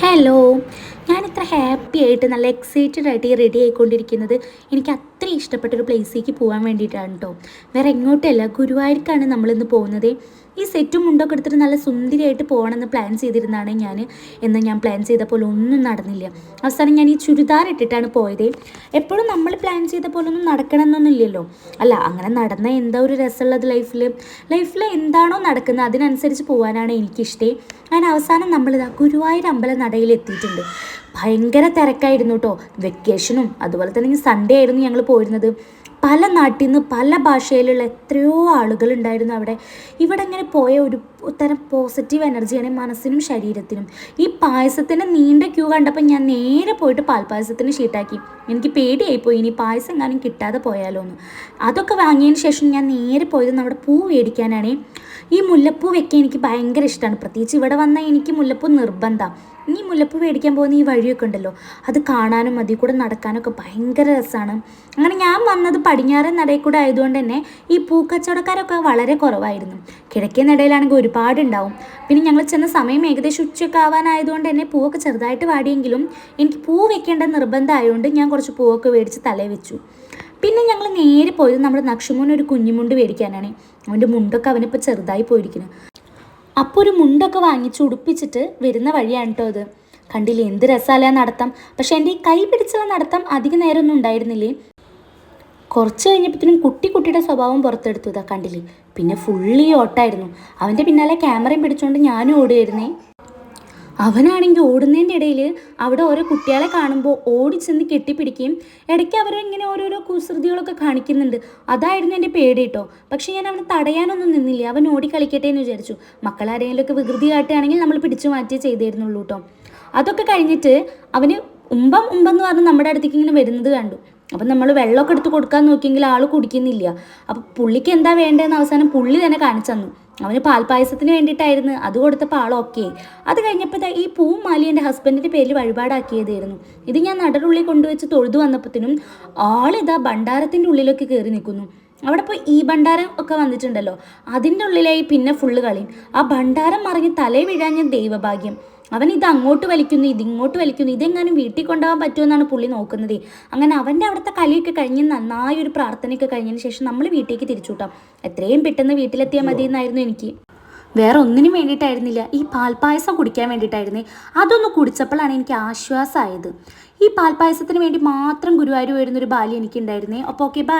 Hello, ഞാനിത്ര happy ആയിട്ട് നല്ല excited ആയിട്ട് ഈ റെഡി ആയിക്കൊണ്ടിരിക്കുന്നത് എനിക്ക് അത്രയും ഇഷ്ടപ്പെട്ടൊരു പ്ലേസിലേക്ക് പോകാൻ വേണ്ടിയിട്ടാണ് കേട്ടോ. വേറെ എങ്ങോട്ടല്ല, ഗുരുവായൂർക്കാണ് നമ്മളിന്ന് പോകുന്നത്. ഈ സെറ്റും മുണ്ടൊക്കെ എടുത്തിട്ട് നല്ല സുന്ദരിയായിട്ട് പോകണമെന്ന് പ്ലാൻ ചെയ്തിരുന്നതാണ് ഞാൻ പ്ലാൻ ചെയ്തപ്പോൾ ഒന്നും നടന്നില്ല. അവസാനം ഞാൻ ഈ ചുരിദാർ ഇട്ടിട്ടാണ് പോയത്. എപ്പോഴും നമ്മൾ പ്ലാൻ ചെയ്ത പോലെ ഒന്നും നടക്കണമെന്നൊന്നുമില്ലല്ലോ. അല്ല, അങ്ങനെ നടന്ന എന്താ ഒരു രസമുള്ളത് ലൈഫിൽ എന്താണോ നടക്കുന്നത് അതിനനുസരിച്ച് പോകാനാണ് എനിക്കിഷ്ടം. ഞാൻ അവസാനം നമ്മളിതാ ഗുരുവായൂർ അമ്പല നടയിൽ എത്തിയിട്ടുണ്ട്. ഭയങ്കര തിരക്കായിരുന്നു കേട്ടോ. വെക്കേഷനും അതുപോലെ തന്നെ സൺഡേ ആയിരുന്നു ഞങ്ങൾ പോയിരുന്നത്. പല നാട്ടിൽ നിന്ന് പല ഭാഷയിലുള്ള എത്രയോ ആളുകളുണ്ടായിരുന്നു അവിടെ. ഇവിടെ ഇങ്ങനെ പോയ ഒരു തരം പോസിറ്റീവ് എനർജിയാണ് മനസ്സിനും ശരീരത്തിനും. ഈ പായസത്തിൻ്റെ നീണ്ട ക്യൂ കണ്ടപ്പോൾ ഞാൻ നേരെ പോയിട്ട് പാൽപ്പായസത്തിന് ഷീട്ടാക്കി. എനിക്ക് പേടിയായിപ്പോയി ഇനി പായസം എങ്ങാനും കിട്ടാതെ പോയാലോ എന്ന്. അതൊക്കെ വാങ്ങിയതിന് ശേഷം ഞാൻ നേരെ പോയത് നമ്മുടെ പൂ മേടിക്കാനാണ്. ഈ മുല്ലപ്പൂ വെക്കാൻ എനിക്ക് ഭയങ്കര ഇഷ്ടമാണ്. പ്രത്യേകിച്ച് ഇവിടെ വന്നാൽ എനിക്ക് മുല്ലപ്പൂ നിർബന്ധമാണ്. ഈ മുല്ലപ്പൂ മേടിക്കാൻ പോകുന്ന ഈ വഴിയൊക്കെ ഉണ്ടല്ലോ, അത് കാണാനും അതിൽ കൂടെ നടക്കാനൊക്കെ ഭയങ്കര രസമാണ്. അങ്ങനെ ഞാൻ വന്നത് പടിഞ്ഞാറൻ നടയിൽ കൂടെ ആയതുകൊണ്ട് തന്നെ ഈ പൂക്കച്ചവടക്കാരൊക്കെ വളരെ കുറവായിരുന്നു. കിഴക്കേ നടയിലാണെങ്കിൽ ഒരുപാടുണ്ടാവും. പിന്നെ ഞങ്ങൾ ചെന്ന സമയം ഏകദേശം ഉച്ചയൊക്കെ ആവാനായതുകൊണ്ട് തന്നെ പൂവൊക്കെ ചെറുതായിട്ട് വാടിയെങ്കിലും എനിക്ക് പൂ വെക്കേണ്ട നിർബന്ധമായതുകൊണ്ട് ഞാൻ കുറച്ച് പൂവൊക്കെ മേടിച്ച് തലയിൽ വെച്ചു. പിന്നെ ഞങ്ങൾ നേരെ പോയത് നമ്മുടെ നക്ഷുമോന് ഒരു കുഞ്ഞുമുണ്ട് മേടിക്കാനാണ്. അവൻ്റെ മുണ്ടൊക്കെ അവനിപ്പോൾ ചെറുതായി പോയിരിക്കുന്നു. അപ്പോൾ ഒരു മുണ്ടൊക്കെ വാങ്ങിച്ച് ഉടുപ്പിച്ചിട്ട് വരുന്ന വഴിയാണ് കേട്ടോ അത്. കണ്ടില്ലേ എന്ത് രസാല നടത്തം. പക്ഷെ എൻ്റെ ഈ കൈ പിടിച്ചുള്ള നടത്തം അധിക നേരമൊന്നും ഉണ്ടായിരുന്നില്ലേ. കുറച്ച് കഴിഞ്ഞപ്പോഴത്തേനും കുട്ടിയുടെ സ്വഭാവം പുറത്തെടുത്തതാ കണ്ടില്ലേ. പിന്നെ ഫുള്ളി ഓട്ടായിരുന്നു. അവൻ്റെ പിന്നാലെ ക്യാമറയും പിടിച്ചുകൊണ്ട് ഞാനും ഓടുമായിരുന്നേ. അവനാണെങ്കിൽ ഓടുന്നതിൻ്റെ ഇടയിൽ അവിടെ ഓരോ കുട്ടികളെ കാണുമ്പോൾ ഓടിച്ചെന്ന് കെട്ടിപ്പിടിക്കുകയും ഇടയ്ക്ക് അവരിങ്ങനെ ഓരോരോ കുസൃതികളൊക്കെ കാണിക്കുന്നുണ്ട്. അതായിരുന്നു എൻ്റെ പേടി കേട്ടോ. പക്ഷേ ഞാൻ അവനെ തടയാനൊന്നും നിന്നില്ല. അവൻ ഓടി കളിക്കട്ടെ എന്ന് വിചാരിച്ചു. മക്കളാരെങ്കിലുമൊക്കെ വികൃതി കാട്ടുകയാണെങ്കിൽ നമ്മൾ പിടിച്ചു മാറ്റിയേ ചെയ്തിരുന്നുള്ളൂ കേട്ടോ. അതൊക്കെ കഴിഞ്ഞിട്ട് അവന് ഉമ്പെന്ന് പറഞ്ഞ് നമ്മുടെ അടുത്തേക്ക് ഇങ്ങനെ വരുന്നത് കണ്ടു. അപ്പം നമ്മൾ വെള്ളമൊക്കെ എടുത്ത് കൊടുക്കാൻ നോക്കിയെങ്കിൽ ആൾ കുടിക്കുന്നില്ല. അപ്പം പുള്ളിക്ക് എന്താ വേണ്ടതെന്ന് അവസാനം പുള്ളി തന്നെ കാണിച്ചു തന്നു. അവന് പാൽപ്പായസത്തിന് വേണ്ടിയിട്ടായിരുന്നു. അത് കൊടുത്തപ്പോൾ ആൾ ഓക്കെ. അത് കഴിഞ്ഞപ്പോൾ ഈ പൂവും മാലി എൻ്റെ ഹസ്ബൻഡിൻ്റെ പേരിൽ വഴിപാടാക്കിയതായിരുന്നു. ഇത് ഞാൻ നടനുള്ളിൽ കൊണ്ടുവച്ച് തൊഴുതു വന്നപ്പോഴത്തേനും ആളിതാ ഭണ്ഡാരത്തിൻ്റെ ഉള്ളിലൊക്കെ കയറി നിൽക്കുന്നു. അവിടെ ഇപ്പോൾ ഈ ഭണ്ഡാരം ഒക്കെ വന്നിട്ടുണ്ടല്ലോ, അതിൻ്റെ ഉള്ളിലായി പിന്നെ ഫുള്ള് കളിയും. ആ ഭണ്ഡാരം മറിഞ്ഞ് തലേ വീഴാൻ ദൈവഭാഗ്യം. അവൻ ഇത് അങ്ങോട്ട് വലിക്കുന്നു, ഇതിങ്ങോട്ട് വലിക്കുന്നു. ഇതെങ്ങാനും വീട്ടിൽ കൊണ്ടുപോകാൻ പറ്റുമെന്നാണ് പുള്ളി നോക്കുന്നത്. അങ്ങനെ അവൻ്റെ അവിടുത്തെ കളിയൊക്കെ കഴിഞ്ഞ് നന്നായൊരു പ്രാർത്ഥനയൊക്കെ കഴിഞ്ഞതിന് ശേഷം നമ്മൾ വീട്ടിലേക്ക് തിരിച്ചു കൂട്ടാം. എത്രയും പെട്ടെന്ന് വീട്ടിലെത്തിയാൽ മതി എന്നായിരുന്നു എനിക്ക്. വേറെ ഒന്നിനും വേണ്ടിയിട്ടായിരുന്നില്ല, ഈ പാൽപ്പായസം കുടിക്കാൻ വേണ്ടിയിട്ടായിരുന്നേ. അതൊന്ന് കുടിച്ചപ്പോഴാണ് എനിക്ക് ആശ്വാസമായത്. ഈ പാൽപ്പായസത്തിന് വേണ്ടി മാത്രം ഗുരുവായൂർ വരുന്നൊരു ബാല്യം എനിക്കുണ്ടായിരുന്നേ. അപ്പോൾ ഓക്കെ, ബൈ.